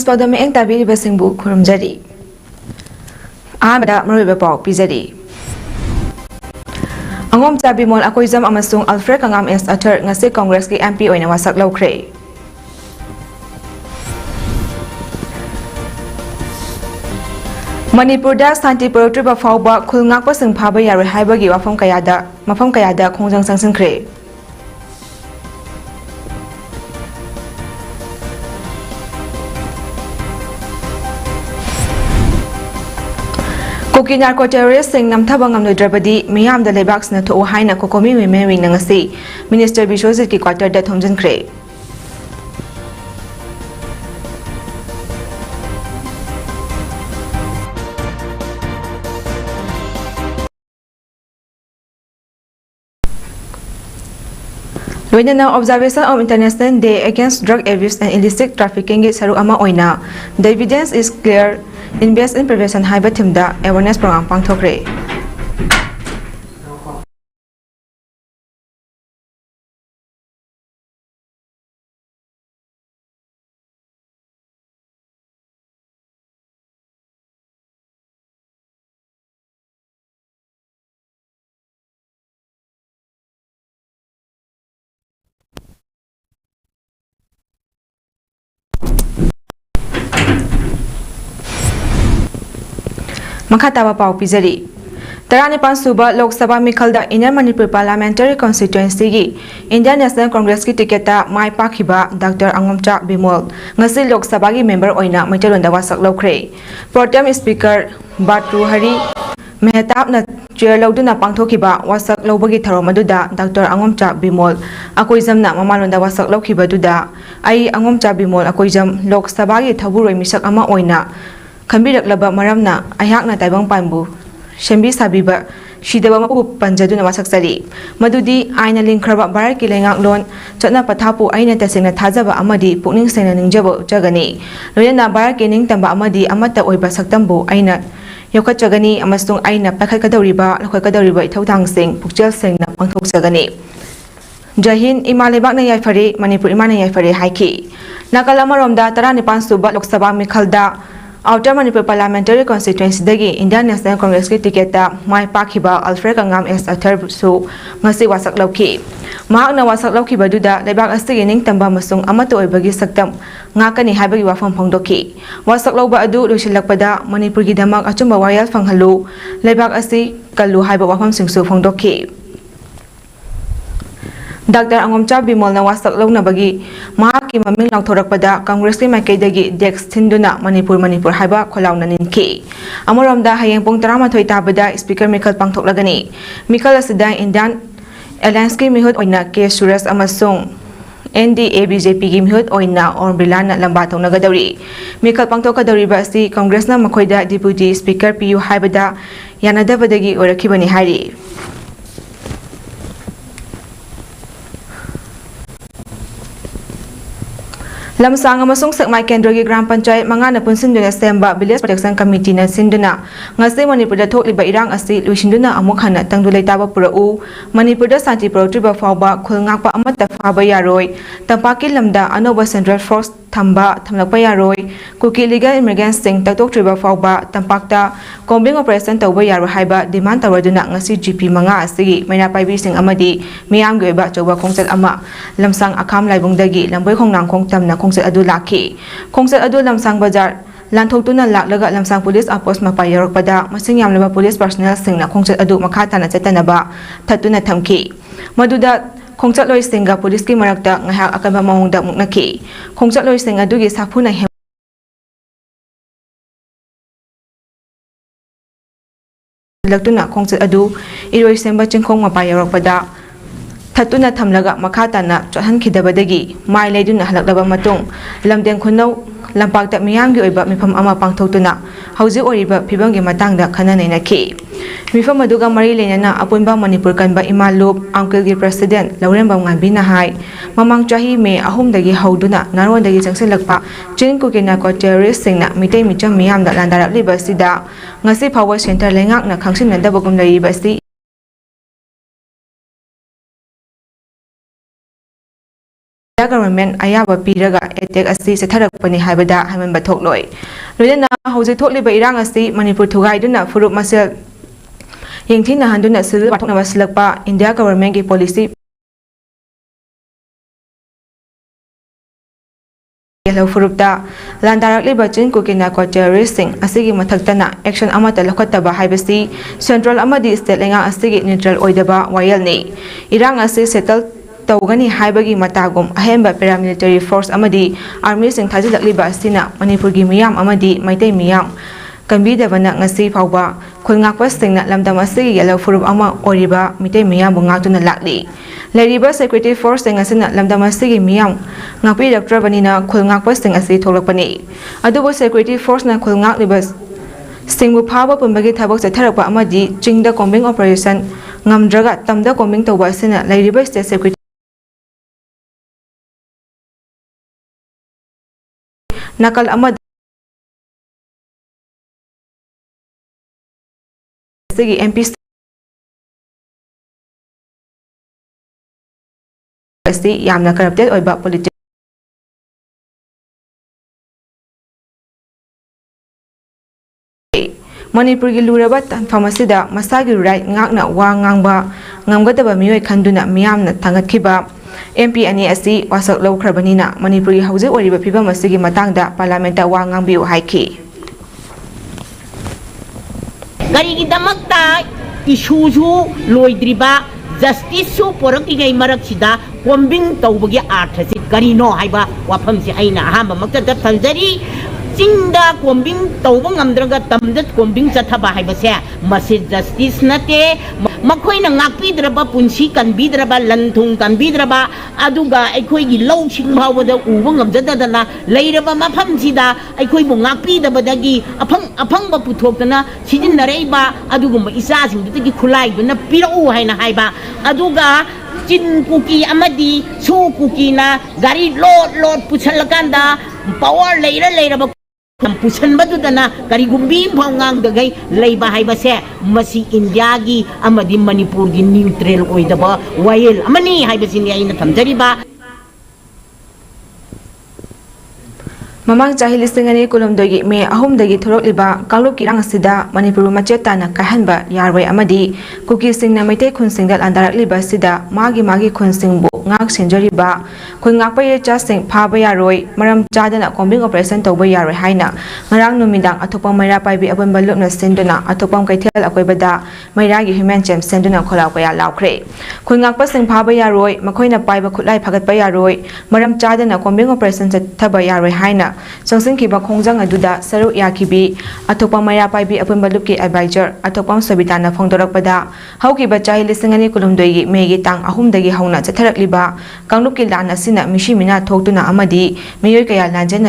News PAODAM eng tabi basingbu khurumjari. Ahmada maruiba pau pizari. Angom tabi mol akoizam amasung Alfred Kangam S Athar ngasi Congress ki MP oina wasak laukhre. Manipurda Santi Purtriba Phaba Khull Ngakpa sing Phaba Yairoi haibagi mafam kayada Khongjang Changshinkhre. Koki narco terrorist sing namthaba ngamnodrabadi miyam da lebak sna tho Haina kokomi memi nangasi Minister Bishozit ki quarter da Changshinkhre. Loinana observation of International Day Against Drug Abuse and Illicit Trafficking gi saruk ama oina. The evidence is clear. Invest in prevention haiba thimda awareness program pangthokre. Makhataba pau pizari. Tarani Pansuba Lok Sabha Mikhalda Inner Manipur Parliamentary Constituency gi Indian National Congress ki tiketa mai pakhiba Dr. Angomcha Bimol ngasi Lok Sabha gi member oina Maitalonda wasak laukhre. Pro-tem Speaker Batru Hari Mehtab na chair lauduna pangthokiba wasak laubagi tharom aduda Dr. Angomcha Bimol akoizam na mamalonda wasak laukhiba duda ai Angomcha Bimol akoizam Lok Sabha gi thaburoi misak ama oina Kambirak maramna ayakna taibang panbu Shembi sabiba shidaba mapu panjaduna wasaksari madudi aina linkraba barar ki lengak lon chotna pathapu aina tasengna thajaba amadi pukning sengna ningjabo jagani loyana barar ki ning tamba amadi amata oiba saktambu aina yokat jagani amastung aina pakhat kadawriba lokhoi kadawriba ithauthang sing pukchel sengna pangthok jagani Jahin Imalebak na yaifare Manipur imana yaifare haiki Nakalamoromda Taranipan Suba Lok Sabha Mikhalda Outer Manipur Parliamentary Constituency dagi Indian National Congress ki tiketa mai pakhiba Alfred Kangam S Athar su ngasi wasak lauki mahakna wasak lauki baduda lebak asigi ning tamba masung amato oibagi saktam ngakani haibagi wafam phongdoki wasak lauba adu losilakpada Manipur gi damak achumba wayal phanghalu lebak asi kallu haiba wafam singsu phongdoki Dr. Angomcha Bimol na wasak law na bagi mahaki maming langthorakpada Congress ki maikaidagi Dex Thinduna Manipur haiba kholaw na ninki amoromda hayeng pung 13 tabada Speaker Mikhal pangthoklagani Mikhal asida Indian Alliance ki mihut oina ke Suras amasung NDA BJP gi mihut oina Orbilana lamba thongnagadawri Mikhal pangthokadawri ba si Congress na makhoida Deputy Speaker PU haibada yanadabadagi orakibani hairi Lamsang amasung sakmai kendra gi Gram Panchayat mangana punsinduna semba Village Protection Committee na sinduna ngasi Manipurda thokliba irang asi luisinduna amuk hana tangdulai taba purau Manipurda Santi Purtriba Phaba Khull Ngakpa amata Phaba Yairoi tampaki lamda anoba Central Force thamba thamlakpa Yairoi kuki legal emergency sing takoktriba Phaba tampakta combing operation tawba Yairoi haiba demand tawaduna ngasi GP manga asigi maina paibi sing amadi miyam gi oiba choba khongchat ama lamsang akham laibungdagi lamboi khongnang khongtamna khongchat adu lakhi khongchat adu lamsang bazar lanthokuna laklaga lamsang police outpost mapa yarokpada masing yamlaba police personnel singna khongchat adu makha tana chatanaba thatuna thamki maduda khongchat loi singa police ki marakta ngahak akaba maungda muknaki khongchat loi singa dugi saphuna laktuna khongchat adu iroi semba chingkhong mapa yarokpada thatuna thamlaga makha tana chahan khidabadagi mai leiduna halaklaba matung lamdeng khunau lampakta miyamgi oiba mifam ama pangthokuna hauji oriba phibamgi matangda khananai nakhi mifam aduga mari leinana apunba Manipur kanba imalup uncle gi president Laurembam ngambi na hai mamang chahi me ahum dagi hauduna naron dagi changsilakpa chin ku kina ko terrorist singna mitei micham miyamda landarak liba sida ngasi power center lengak na khangsin nadabagum lai basi government ayaba piraga attack asi setharakpani haibada haiman bathokloi loina hauji thokliba irang asi manipur thugaiduna furup masel yengthina handuna sil pathokna basilakpa India government ki policy yellow furupta landarakliba chin kukina ko terrorist sing asigi mathaktana action amata lokhataba haibasi central amadi state lenga asigi neutral oidaba wayal ni irang asi settle tawgani haibagi matagum ahemba paramilitary force amadi army sing thajilakliba asina manipur gi miyam amadi maitai miyam kanbidabana ngasi phawba khulngakpa singna lamdam asigi yellow furup ama oriba mitai miyam bungatuna lakli Leriba Security Force sing asina lamdam asigi miyam ngakpi doctorbanina khulngakpa sing asi tholakpani adubo Security Force na khulngakliba singbu phaba pumbagi thabak chatharakpa amadi chingda combing operation ngamdraga tamda combing tawba asina leriba state security nakal amad sigi MP asi yamna corrupted oiba politics Manipur gi luraba pharmacy-da masagi right ngakna wa ngangba ngamgadaba mioi khanduna miyamna thangatkiba MP ani asi wasak lawkhrabanina Manipur gi hauji oriba phibam asigi matangda parliament da wa ngangbiu haiki Garigi damakta issue loidriba justice su poraki gai maraksida combing tawbagi arthasi garino haiba wafamsi aina ahamba makta da tanjari Cingda combing tawba ngamdraga tamda combing chathaba haibase masi justice nate makoina ngakpidraba punsi kanbidraba lanthung kanbidraba aduga aikoi gi law singphawada uba ngamjadadana leiraba mafamsida aikoi bu ngakpidabadagi afangba puthokdana sijinnareiba adugumba isasingdagi khulaiduna pirau haina haiba aduga chin kuki amadi su kuki na gari lot puchalakanda power leiraba Pusan badudana karigumbi pangang dagay layba haibase masi India gi amadi Manipur gi neutral oidaba wayel amani haibasi ni ay natamjariba Mamang chahi lisingani kulumdogi me ahumdagi thorokliba kanglup kirang asida Manipur machetana kahanba Yairoi amadi kuki singna maitei khunsingda andarakliba sida magi khunsingbu ngak senjariba khungakpa ye cha sing Phaba Yairoi maram chadana combing operation tawba Yairoi haina ngarang numidang athopa maira paibi abonba lupna senduna athopam kaithel akoibada mairagi human gem senduna kholakpa ya lawkhre khungakpa sing Phaba Yairoi makoina paiba khutlai phagatpa Yairoi maram chadana combing operation thaba Yairoi haina Changshinkhre Khongjang aduda saru yakibi athopa maira paibi apunba lupki advisor athopam sabitana phongdorakpada haukiba chahi lisingani kulumdoi megi tang ahumdagi hauna chatharakliba kanglupki lan asina mishimina thoktuna amadi miyoi kaya lanjan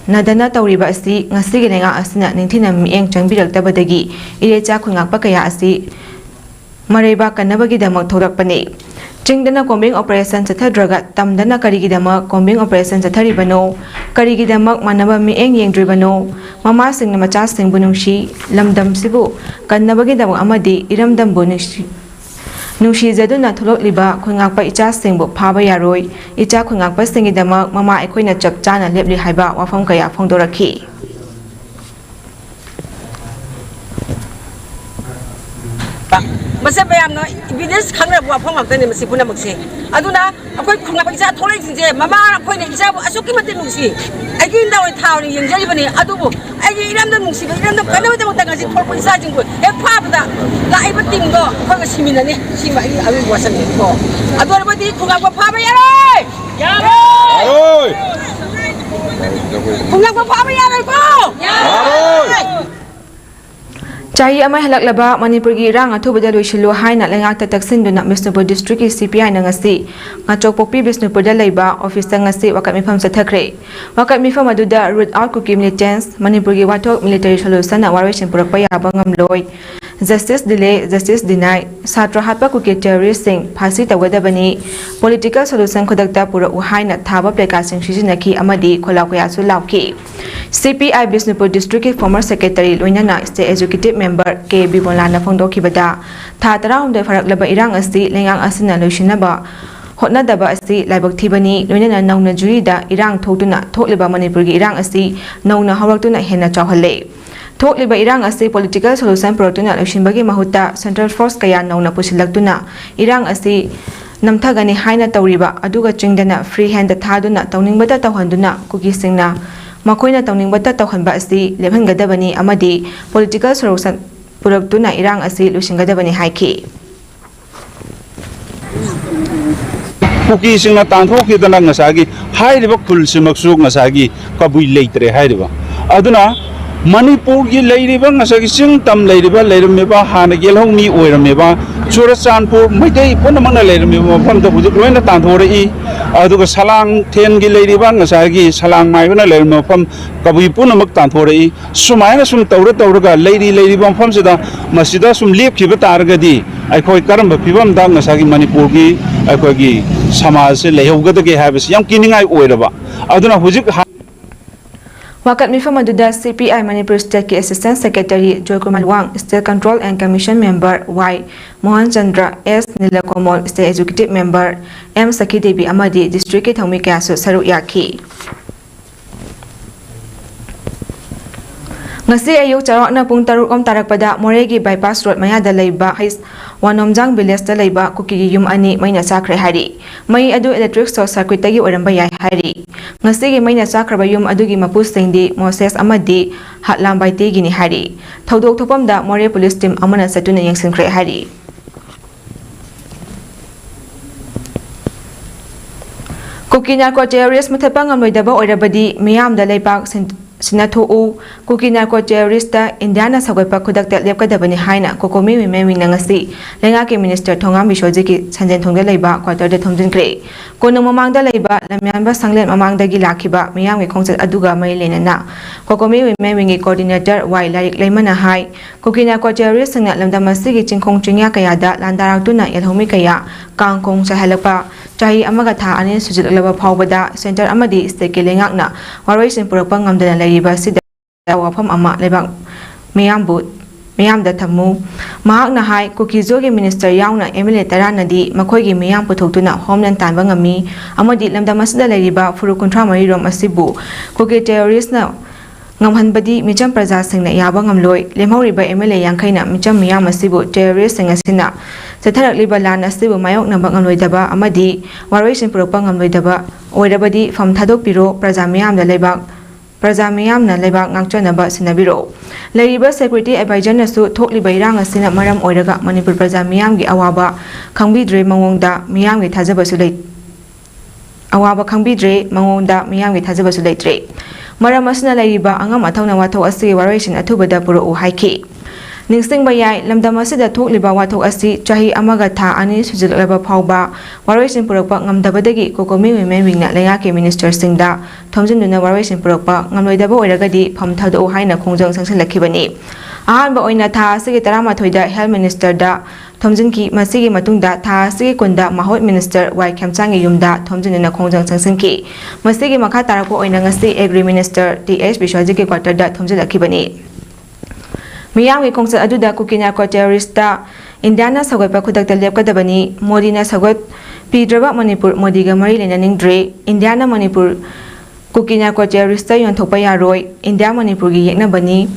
nadana tawriba asi ngasigi lenga asina ningthina mieng changbiraktabadagi irecha khungakpa kaya asi maraiba kanabagi damak thorakpani Chingdana combing operation chathadraga tamdana karigidama combing operation chatharibano karigidamak manaba mieng yengdribano mama singna macha singbu nungshi lamdam sibu kannabagidamak amadi iramdambu nungshi jaduna tholokliba khungakpa icha singbu Phaba Yairoi icha khungakpa singidamak mama ekoina chap chana lepli haiba wafam kaya phongdorakhi Masa bayam no evidence khangra bua phang ngakta ni masi puna maksi aduna akoi khunga pagisa tholai jingje mama akoi ne isa bu asuki mate nungsi agi nda oi thaw ni yengjari bani adubu agi iram da nungsi iram da kana da mata ngasi thol pisa jingbu e phaba la ai bating do khoga simina ni sima agi awi wasan ni ko ador badi khunga ko Phaba Yairoi Yairoi khunga ko Phaba Yairoi ko Yairoi Chahi amai halaklaba Manipur gi rang athubada loisilu haina lengakta taksinduna Bisnupur district ki CPI na ngasi ngachokpokpi Bisnupur da leiba office ta ngasi wakat mifam sathakre wakat mifam aduda root out kuki militants Manipur gi wathok military solution na warishin purakpa yaba ngamloi justice delay justice deny satra hatpa kuki terrorist sing phasi tawgadabani political solution khodakta pura uhaina thaba pleka sing sijinaki amadi kholakya su lauki CPI Bisnupur district ki former secretary loinana state executive member K Bibonlana phongdokhibada tha 19 faraklaba irang asi lengang asina loisinaba hotnadaba asi laibak thibani loinana nauna juri da irang thokduna thokliba manipur gi irang asi nauna hawraktuna henna chawhalle thokliba irang asi political solution produktuna loishinbagi mahuta central force kaya nauna pusilaktuna irang asi namthagani haina tawriba aduga chingdana free hand thaduna tawningbata tawhanduna kuki singna makoina tawningbata tawhanba asi lebhangadabani amadi political solution produktuna irang asi loishingadabani haiki Kuki sing na tanthok kita nang ngasagi hai riba khul simaksuk ngasagi kabui leitre hai riba aduna manipur gi leiriba ngasagi sing tam leiriba leirmeba hana gelhong mi oirameba churachanpur maidei punamana leirmeba pham ta hujik loina tanthore aduga salang then gi leiriba ngasagi salang maibana leirmeba pham kabui punamak tanthore sumaina sum tawra leiriba pham sida masida sum lepkhiba targadi akhoi karamba phibam da ngasagi manipur gi akhoi samaj se lehogade habis yam kiningai oiraba aduna hujik wakat mifam aduda CPI Manipur State Assistant Secretary Joykumar Wang, State Control and Commission Member Y Mohan Chandra S Nilakomol, State Executive Member M Sakhi Devi Amadi, District ke Thongmi Kasu Saruk Yaki. Ngasi ayuk charokna pung taruk tarakpada Moregi bypass road mayada leiba hais Khongjang village da leiba kuki yum ani maina sakre hari mai adu electric short circuit tagi oramba yai hari ngasi gi maina sakraba yum adugi mapus singdi Moses amadi hatlam baite gini hari thodok thopamda More police team amana satuna Changshinkhre hari kuki narco terrorist mathapang amloidaba orabadi miyam da leiba Sinathu kuki narco terrorist Indiana sagaipa khudakta lepkadabani haina kokomi memi nangasi lenga ke minister thongam bishoji ki sanjen thongda leiba quarter de thomjinkhre kono mamangda leiba lamyanba sanglen mamangda gi lakhiba miyam ge khongchat aduga mai lenana kokomi memi ngi coordinator Y larik leimana hai kuki narco terrorist singna lamdamasi gi chingkhong chingya kayada landarak yelhomi kaya kangkong sahalapa chahi amaga tha ani sujitlaba phawbada center amadi state ke lengakna waroi sin purakpa ngamdana leiba sida wafam ama lebak miyam da thamu mahakna hai kukizo ge minister yauna MLA taranadi makhoi gi miyam puthokuna homeland tanba ngami amadi lamdamasida leiba furukunthra mari rom asibu kuki terrorist na ngamhanbadi micham praja singna yaba ngamloi lemhoriba MLA yangkhaina micham miyam asibu terrorist singa sina Satharak liba lan asibu mayok nambak ngamloidaba amadi waroi sin purakpa ngamloidaba oirabadi fam thadok piro praja miyam da lebak Praja miyam na lebak ngakchanaba sinabiro leiba security advisor na su thokliba irang asina maram oiraga Manipur praja miyam gi awaba khangbidre mangongda miyam gi thajaba su lei awaba khangbidre mangongda miyam gi thajaba su leitre maram asina leiba angam athawna wathau asi waroisin athubada puro u haiki Ningsing bayai lamdam asida thokliba wathok asi chahi amaga tha ani sujilaba phawba waroisin purakpa ngamdabadagi kokomi women wingna lenga ke minister singda thomjinduna waroisin purakpa ngamloidaba oiragadi pham thado haina khongjang sangsilakibani ahanba oina tha asigi 13 da health minister da thomjinki masigi matungda tha asigi kunda mahot minister Y Khemchangi yumda thomjinduna khongjang sangsinki masigi makha tarako oina ngasi agri minister TH Bishoji ke quarter da thomjilakibani Miyam ge khongchat aduda kuki narco terrorist Indiana sagaipa khudakta lepkadabani Modi na sagot pidraba Manipur Modi ga mari lenaningdre Indiana Manipur kuki narco terrorist yonthopa yaroi India Manipur gi yeknabani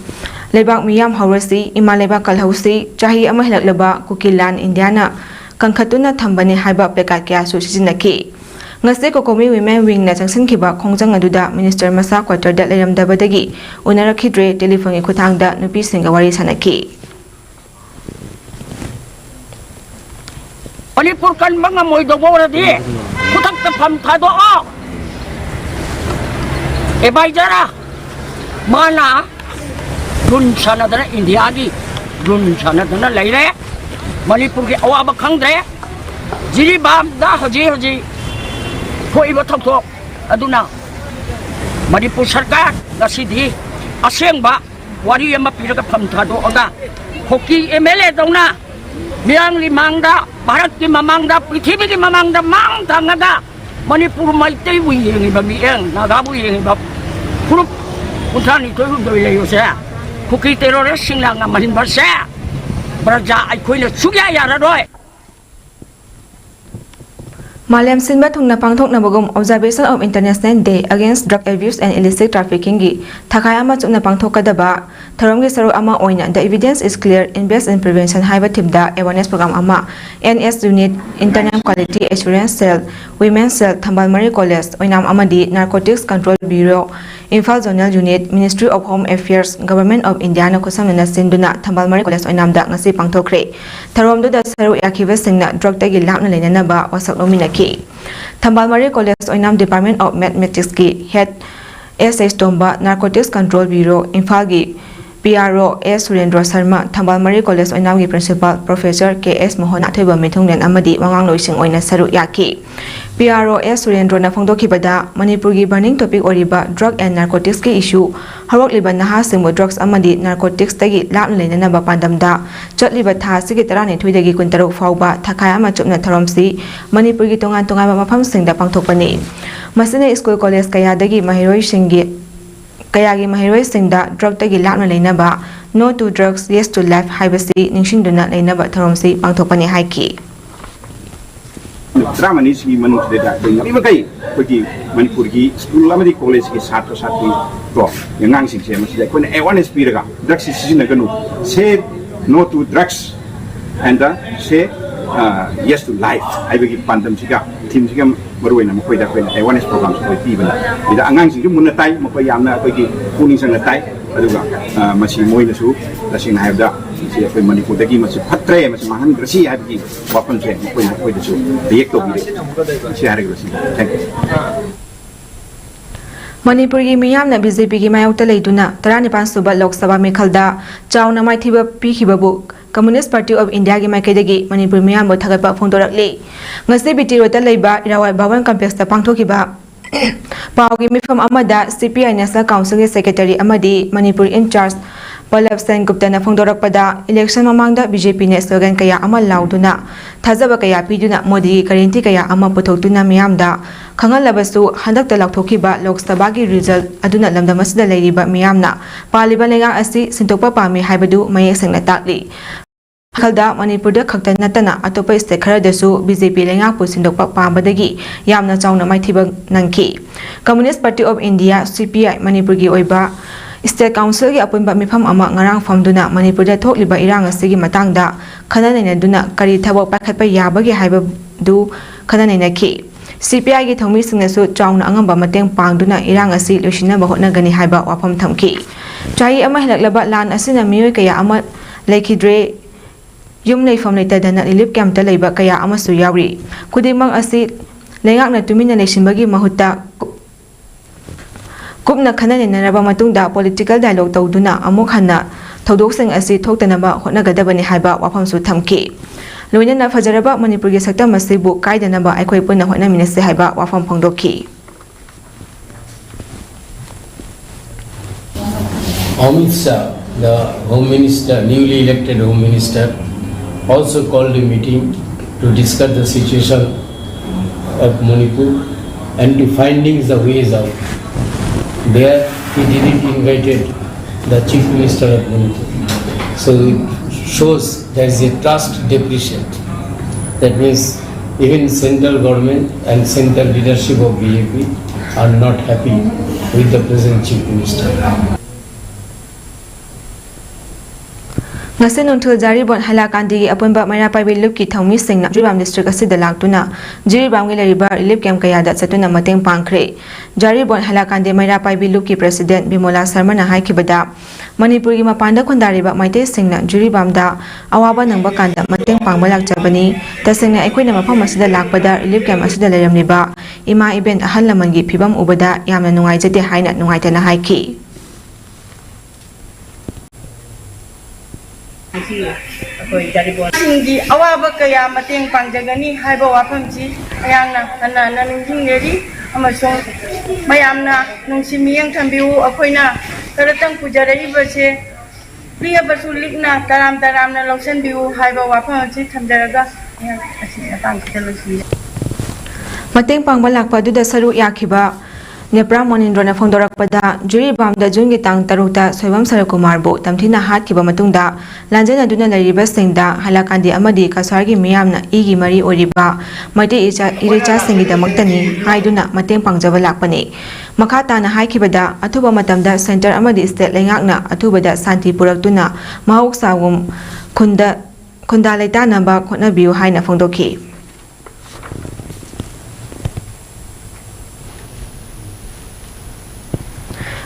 lebak miyam hawrasi ima lebak kalhausi chahi ama hilaklaba kuki lan Indiana kangkhatuna thambani haiba pekat kya su sijinaki ngase kokomi women wing na Changshinkhre khongjang aduda minister masa quarter da leiramdabadagi unarakhidre telephone ge khuthangda nupi singa wari sanaki Manipur kan mga moy dogora di kutak ta pham thado a e baijara mana run sanadana India gi run sanadana leire Manipur ge awaba khangdre jiri bam da hoji Hoiba thok aduna Manipur sarkar ngasidi asengba wari ama piraga phamthado aga hoki MLA dona miyang limangda Bharat ki mamangda prithvi ki mamangda mang thangada Manipur maitei buyengi ba mieng naga buyengi ba purup uthani toy doile yose hoki terrorist singla ngamahin barsa braja ai khoina sugya yara roi Malem Sinba Thungna Pangthok Nabogum Observation of International Day Against Drug Abuse and Illicit Trafficking gi Thakai ama chukna pangthok kadaba Tharomgi saru ama oina the evidence is clear invest in prevention haiba thimda awareness program ama NS unit Internal Quality Assurance Cell Women's Cell Thambalmari College oinam amadi Narcotics Control Bureau Imphal Zonal Unit Ministry of Home Affairs Government of India na kusamna sinduna Thambalmari College oinam da ngasi pangthokre Tharomdu da saru yakhiba singna drug tagi lapna lenana ba wasak nominaki Thambalmari College oinam Department of Mathematics ki Head S.H. Tomba Narcotics Control Bureau Imphal gi PRO S. Surendra Sharma Thambalmari College oinam gi Principal Professor K.S. Mohan Athoiba Mithunglen amadi wangang loising oina saru yaki PRO S. Surendra na phongdokhibada Manipur gi burning topic oriba drug and narcotics ki issue harokliba naha singbo drugs amadi narcotics tagi lapna lenana ba pandamda chotliba tha sigi 12 dagi 16 fauba thakai ama chupna tharomsi Manipur gi tongan tongan mafam singda pangthokpani masine school college kaya dagi mahiroi singi Kayagi mahiroi singda drug tagi lapna leinaba no to drugs yes to life haibasi ningsingduna leinaba tharomsi pangthokpani haiki Tramani sigi manung sida dengan iba kai pergi Manipur gi school lamadi college gi satu to yang sing se masih ko awareness piraga drugs sisina ganu say no to drugs and say yes to life ai bagi pandam siga tim siga maruina mo da awareness program ko tibana ida angang sing mun tai mo yamna ko gi kuning sang tai aduga masih moina su lasing haibda si ko Manipur dagi masih phatre masih mahan grasi habgi wapon se ko da su react to bi si hari grasi thank you Manipur gi miyamna BJP gi mayokta leiduna 19 suba Lok Sabha mikhalda chauna maithiba pikhiba bu Communist Party of India gi maikaidagi Manipur miyambo thagapa phongdorakle ngasi BTO ta leiba Irawai Bhawan complex ta pangthokiba Paugi mifam amada CPI National Council gi Secretary amadi Manipur in charge Palab Sen Gupta na phongdorakpada election mamangda BJP ne slogan kaya ama lauduna thajaba kaya piduna Modi currenti kaya ama puthokduna miyamda khangal handakta lakthokiba Lok Sabha gi result aduna lamdamasida leiriba miyamna paliba lenga asi sintokpa pami haibadu mayek sengna takli Khalda Manipur da khakta natana atopa state kharadasu BJP lenga pu sindokpa pambadagi yamna chauna maithiba nangki Communist Party of India CPI Manipur gi oiba State Council gi apunba mifam ama ngarang famduna Manipur da thokliba irang asigi matangda khananaina duna kari thabo pakhatpa yabagi haibadu khananaina ki CPI gi thomi singnasu chauna angamba mateng pangduna irang asi loisina ba hotnagani haiba wafam thamki chai ama helaklaba lan asina miyoi kaya ama lekhidre yum leifam leitadana relief camp ta leiba kaya ama su yauri kudimang asi lengakna tumina leisinbagi mahutta kupna khananina raba matungda political dialogue tawduna amuk hanna thodok asi thoktanaba hotnagadabani haiba wafam su thamki loinana fajaraba Manipur gi sakta masibu kaidanaba aikoi punna hotna minase haiba wafam phongdokhi Amit Shah, the Home Minister, newly elected Home Minister, also called a meeting to discuss the situation of Manipur and to finding the ways out. There he didn't invited the Chief Minister of Manipur. So it shows there is a trust deficit. That means even central government and central leadership of BJP are not happy with the present Chief Minister. Ngase nonthul jaribon halakandi gi apunba mayrapai lup ki thomi singna Jiribam district asida laktuna Jiribam gi leriba relief camp kaya da chatuna mateng pangkhre jaribon halakandi mayrapai lup ki president Bimola Sharma na haikibada Manipur gi mapanda khondariba maite singna Jiribam da awaba nangba kanda mateng pangba lakchabani tasengna aikoina mafam asida lakpada relief camp asida leramniba ima event ahal laman gi phibam ubada yamna nungai jate haina nungaitana haiki Singi awaba kaya mateng pangjagani haiba wafamji ayangna hanana ningjingeri amasong mayamna nungsimiyang thambiu akoina taratang pujarei base priya basulikna taramna lawsan biu haiba wafamji thamjaraga asi atang kitalosi mateng pangba lakpa duda saru yakhiba Nepra Monindrona Fondorappada, Jury Bam the Jungi Tang Taruta, Soivam Sarakumarbo, Tamtina Hat Kibamatunda, Lanjana Duna Lariba Singda, Halakandi Amadi, Kasargi Miamna, Igi Mari Oriba, Mate Iricha Singita Maktani, Haiduna, Mating Pangjavalakpani. Makata na Haikibada, Atuba Matamda, Center Amadi State Langakna, Atubada Santi Puratuna, Mahok Sawum, Kundaleta Namba, Konabiu Haina Fondoki.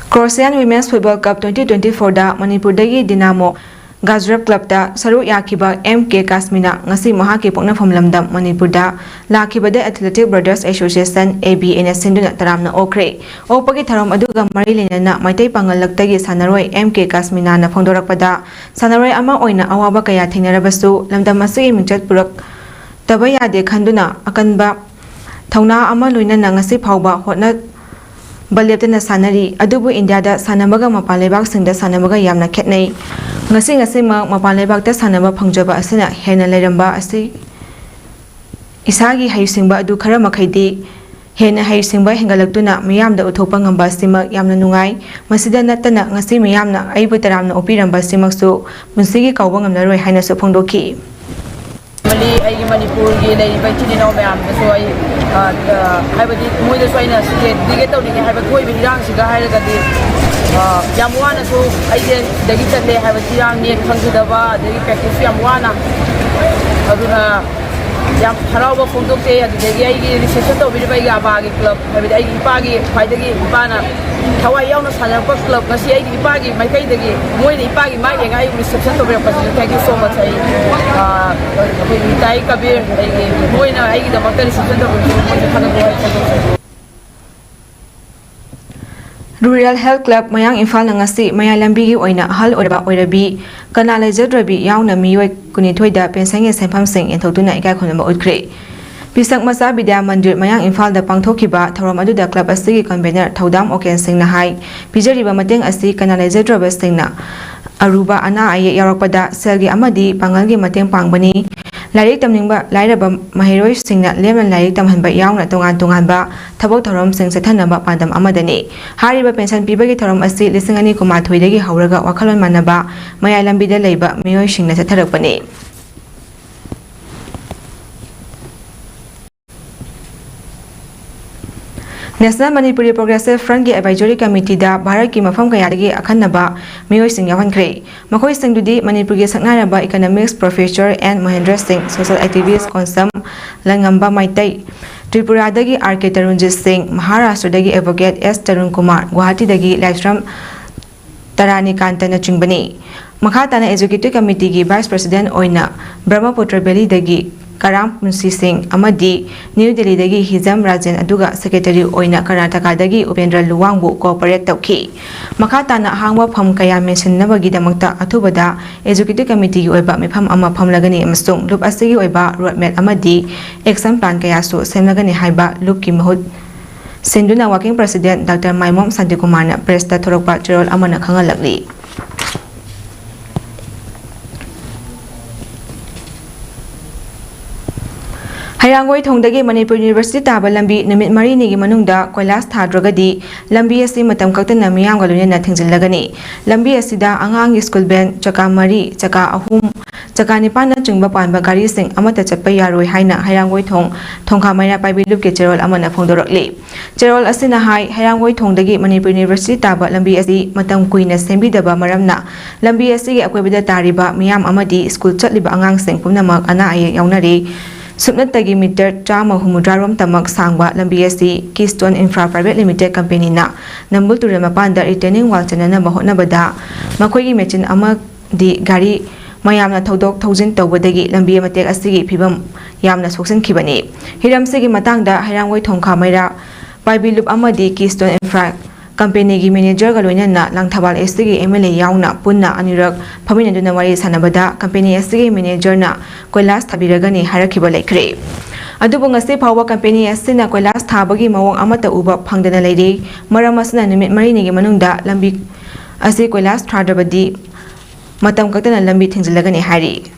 Croatian Women's Football Cup 2024 da Manipur dagi Dinamo Gazrab Club da saru yakiba MK Kasmina ngasi mahaki poknafam lamdam Manipur da lakiba da Athletic Brothers Association ABNS sinduna taramna okre opagi tharam aduga mari lenana maitai pangalaktagi sanaroi MK Kasmina na phongdorakpada sanaroi ama oina awaba kaya thinarabasu lamdam asigi mingchat purak tabaya de khanduna akanba thauna ama loinana ngasi phauba hotna Baleptana Sanari, Adubu India, Sanamaga Mapalebak Singda Sanamaga Yamna Ketney, Nasing Mapalebak da Sanaba Pangjaba Asina, Hena Leramba Asi Isagi Haysingba Adu Karamakadi, Hena Haysingba Hengalaktuna, Miam the Utopang Bastima Yamna Nungai, Masida Natana, Nasi Miamna, Aibutaram Opiram Bastimaksu, Musigi Kawang and Naro Haina Sopondoki. I Manipur, Chino Mam, so I have a Muda Soina, Digato, have a toy with young cigar, Yamuana, so I did the Gita, they have a young near Kansudava, the practice Yamuana, Yam Harawa Fundoke, the Yagi, the Seto, with the Yabagi Club, with Ipagi, Paidagi, Ipana, Hawaiian Sanapa Club, Nasi Ipagi, my Kaidagi, when Ipagi, my guy, Mr. Seto, thank you so much. I Kabir, I the Mountain Center. Rural Health Club Mayang Infal Nangasi Mayalambi Oina Hal Oraba Orabi Kanala Zedrabi Yauna Miwe Kunitoida Pensang Sempam Sing and Totuna Ikakonama Udkre. Pisak Masa Bidya Mandir Mayang Infal the Pangtokiba, Taramadu the Club Asigi Convener, Taudam Oken Sing Nahai, Pijariba Mateng Asi Kanala Zedraba Singna, Aruba Ana Aye Yaropada, Selgi Amadi, Pangalgi Mateng Pangbani, Larik Tamningba, Lairaba Mahiroi Singna, Lemon Larik Tamhanba Yauna Tongan Tonganba, Tabo Taram Sing Satanaba Pandam Amadani, Hariba Pensan Pibagi Taram Asi, Lissangani Kumatwidagi Hauraga, Wakalan Manaba, Mayalambida Leba, Mio Shing Satarapani. National Manipuri Progressive Front Advisory Committee da Bharat ki mafam kayadagi akhanaba miyoi sing yawankre makoi singdudi Manipur gi saknaraba economics professor and Mahendra Singh social activist Konsam Langamba Maitai Tripura dagi RK Tarunjit Singh Maharashtra dagi advocate S Tarun Kumar Guwahati dagi Livestream Tarani Kantana Chingbani Makhatana Executive Committee gi Vice President oina Brahmaputra Valley dagi Karam Punsi Singh Amadi New Delhi dagi Hizam Rajan aduga Secretary oina Karnataka dagi Upendra Luwangbu cooperate tawki Makhatana hangwa pham kaya mention nabagi damakta athubada Executive Committee gi oiba mifam ama phamlagani amasung loop asigi oiba roadmap amadi action plan kaya su semlagani haiba loop ki mahut Sinduna Working President Dr. Maimom Santikumar na press ta thorokpa cherol amana khangalakli Hairangoi Thongdagi Manipur University Taba Lambi Namit Marini gi manungda Koilas Thadragadi Lambi asi matam kaktana miyam ga loina thingzilagani Lambi asida angang school ben chaka mari chaka ahum chaka nipan na chungba panba gari sing amata chappa yaroi haina Hairangoi Thongkha maina paibi lup ke cherol amana phongdorokli cherol asina hai Hairangoi Thongdagi Manipur University Taba Lambi asi matam kuina sembidaba maramna Lambi asi gi akoibada tariba miyam amadi school chatliba angang sing pumnamak ana aye yaunari Subnatagi meter Chama Humudarom Tamak Sangwa Lambiasi Keystone Infra Private Limited Company na Nambul to Ramapanda retaining wall Chanana Mahona Bada Makogi Mechin Ama di Gari Mayamna Todok 1000 Tobadagi Lambia Matek Asigi Pibam Yamna Soksan Kibani Hiram Sigi Matanga Hirangway Tongka Maira Baibi Loop Amadi Keystone Infra Company gi manager ga loina lang thabal SG MLA yauna punna anirak phamina duna wari sanabada company SG manager na Koilas thabiragani harakiba lekre adubu ngase phawa company SC na Koilas thabagi mawong amata uba phangdana leiri maramasna nimit marini gi manungda lambi ase Koilas thadabadi matam kaktana lambi thingzilagani hari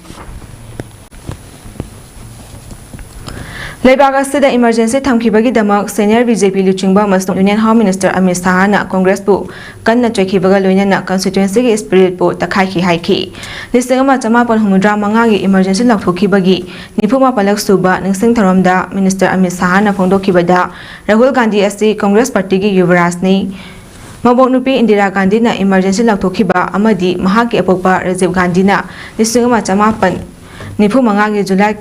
Leibak asida emergency thamkibagidamag senior BJP luchingba amasung Union Home Minister Amit Shahana Congress bu kanna choikibaga loinana constituency gi spirit bu takhaiki haiki lisengama chamapon humudra mangagi emergency lakthokibagi nifuma palak suba ningsing tharomda Minister Amit Shahana phongdokibada Rahul Gandhi asi Congress party gi yuvraj ni Mabok nupi Indira Gandhi na emergency lakthokhiba amadi mahaki apokpa Rajiv Gandhi na lisengama chamapan nifumangagi July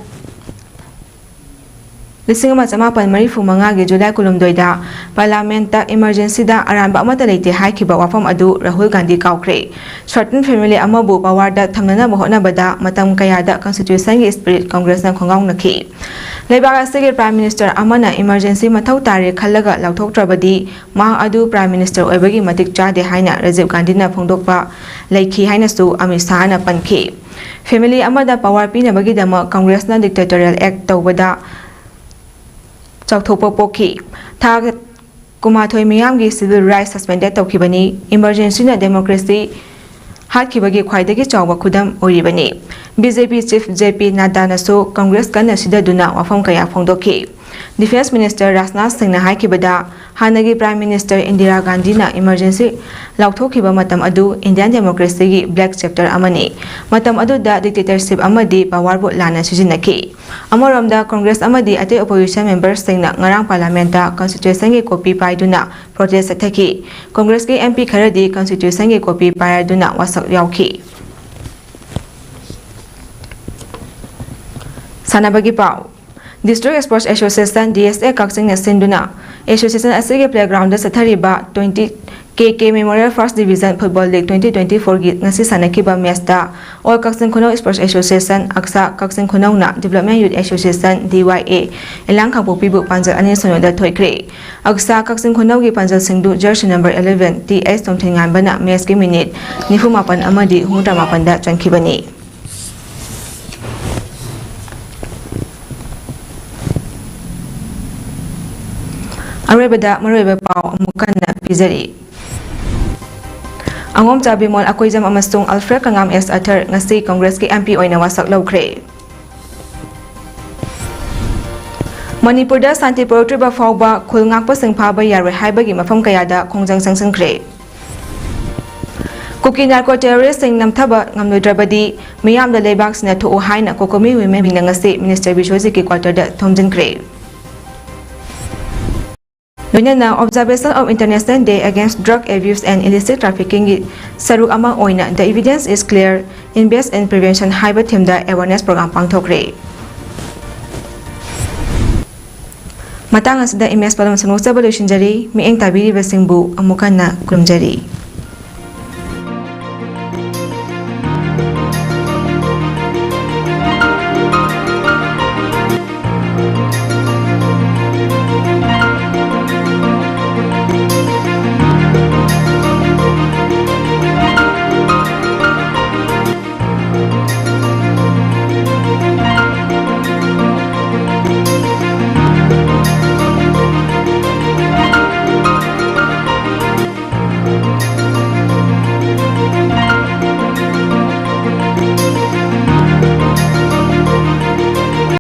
Lisingama Chamapan Marifu Mangagi July Kulumdoida Parliamenta emergency da aranba amata leite haikiba wafam adu Rahul Gandhi kaukre certain family amabu pawarda thamnana mohona bada matam kayada constitution gi spirit congress na khongaung nakhi Leibak asigi prime minister amana emergency mathau tare khallaga lauthoktrabadi ma adu prime minister oibagi matik chade haina Rajiv Gandhi na phongdokpa leikhi haina su Amit Shahana pankhi family amada power pinabagi dama congress na dictatorial act tawbada Chakthokpa pokhi tha kumathoi miyam gi civil rights suspended tawkhibani emergency na democracy hatkibagi khwaidagi chawba khudam oribani BJP chief JP Nadda na so congress kana sidaduna wafam kaya phongdokhi defense minister Rajnath Singh na haikibada hanagi prime minister Indira Gandhi na emergency lauthokhiba matam adu Indian democracy gi black chapter amani matam adu da dictatorship amadi power bu lana sijinaki Amoromda Congress amadi ate opposition members singna ngarang parliamenta constitution gi copy paiduna protest athaki Congress gi MP kharadi constitution gi copy paiduna wasak yauki Sanabagi pau District Sports Association DSA Kaksing na sinduna Association asige playground da sathariba 20 KK Memorial First Division Football League 2024 gi ngasi sanakiba match da All Kaksing Khonau Sports Association Aksa Kaksing Khonau na Development Youth Association DYA elang khangpopi bu panjal ani sonoda thoikre Aksa Kaksing Khonau gi panjal singdu jersey number 11 TS Tomthingan bana match gi minute nifumapan amadi humutamapan da chankibani Arrebada Mareba Pau Mukana Pizari Angom Tabimol Akoijam Amastung Alfred Kangam S. Atar ngasi Congress ki MP oina wasak lawkre Manipur da Santi Triba Phaba Khull Ngakpa Phaba Yairoi haibagi mafam kayada Khongjang Changshinkhre Kuki narco terrorist sing namthaba ngamnodrabadi miyam da leibak sina tho haina kokomi women binangasi Minister Bishoji ki quarter da Khongjang Loinana observation of International Day Against Drug Abuse and Illicit Trafficking saruk amang oina the evidence is clear invest in prevention haiba themda awareness program pangthokre matang asida ms palam samok sabalo shinjari mi eng tabiri basingbu amukana kulumjari